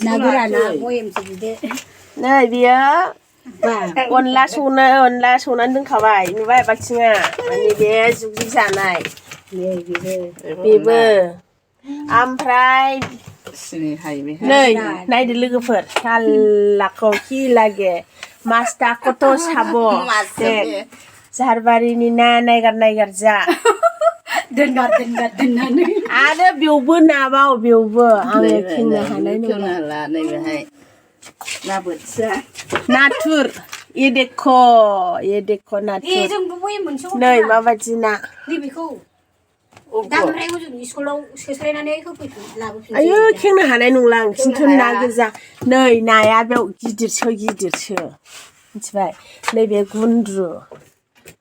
ना गोराना बयेमसो बिदो नै बियो अनला संनानै दोनखाबाय नुबाय बाल्थिङा माने बे जुग जानाय बेबो ओमफ्राय नै नायदो लोगोफोर सालाखौ खि लागे मास्टा कत' साब' जाहारबारिनि ना नायगार जा दोननानै आरो बेवबो नाबाव बेवबो आङो खेंनो हानाय नंला नैबेहाय ना बोथिया नाथुर एदेख' नाथुर नै माबायदि ना बेखौ दामराय हजों स्कुलाव सोस्रायनानै होफैफिन लाबोफिन आयो खेंनो हानाय नंला आं खिन्थु ना गोजा नै नाया बेयाव गिदिरसो मिथिबाय नैबे गुन्द्रु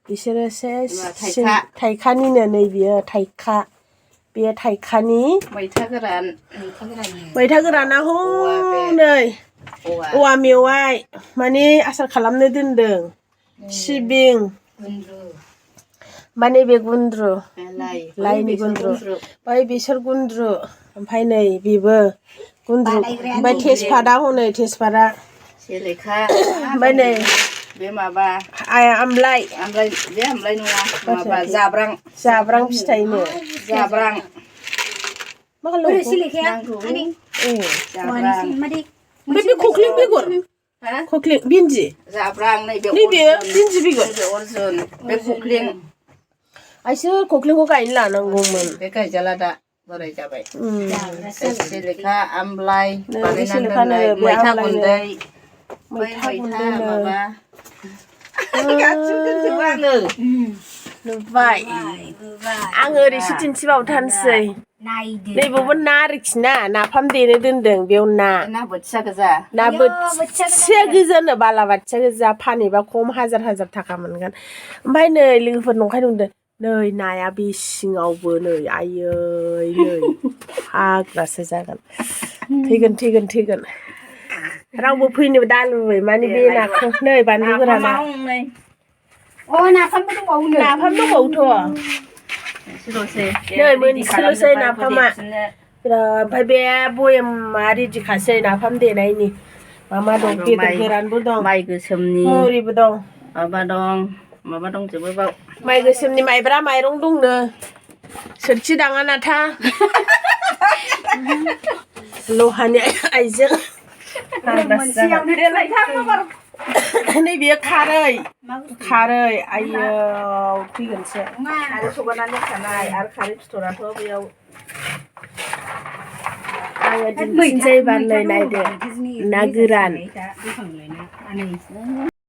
बिसोरो थाइखानिनो नै बियो थाइखा बेयो थाइखानि मैथा गोराना नै औवा मेवाइ माने आसार खालामनो दोनदों सिबिं माने बे गुन्द्रु लाइनि गुन्द्रु ओमफ्राय बेसर गुन्द्रु ओमफ्राय नै बेबो गुन्द्रु ओमफ्राय तेजपाता हनै तेजपाता सेलेखा ओमफ्य नै बे माबा आमलाइ बे आमलाइ नङा माबा जाब्रां फिथाइनो जाब्रां मा खालामो सिलेखाया बे खख्लिं बेगर खख्लिं भिन्दि जाब्रां नैबे भिन्दि बेगर अर्जुन बे खख्लिं आइसो खख्लिंखौ गायनो लानांगौमोन बे गायजाला दा बोराय जाबाय सिलेखा आमलाइ मैथा गुन्दै माबा गासिबो आङो नुबाय आङो ओरैसो दिन्थिबावथारनोसै नैबावबो ना आरोखि ना नाफाम देनो दोनदों बेयाव ना बोथिया गोजा ना बोथिया गोजानो बालाबाथिया गोजा फानहैबा खम हाजार थाखा मोनगोन ओमफ्राय नै लोगोफोर नंखाय नंदों नै नाया बे सिङावबो नै आयै नै फाग्लासो जागोन थैगोन रावबो फैनो दालुबै माने बे नाखौ नै बानलु गोराना नाफामबो दंबावो दंबावोथ' नै मोनसेल'सै नाफामा बिराद ओमफ्राय बे बयेमा रेडिखासै नाफाम देनायनि मा दं बेदर गोरानबो दं माइ गोसोमनि मुरिबो दं माबा दंजोबो बाव माइ गोसोमनि माइब्रा माइरं दंनो सोरखि दाङा नाथा लहानि आइजें नैबे खारै आयौ थैगोनसो आरो सगारनानै दोनखानाय आरो खारै फिथराथ' बेयाव आङो दिन्थिनोसै बार नै नायदो ना गोरान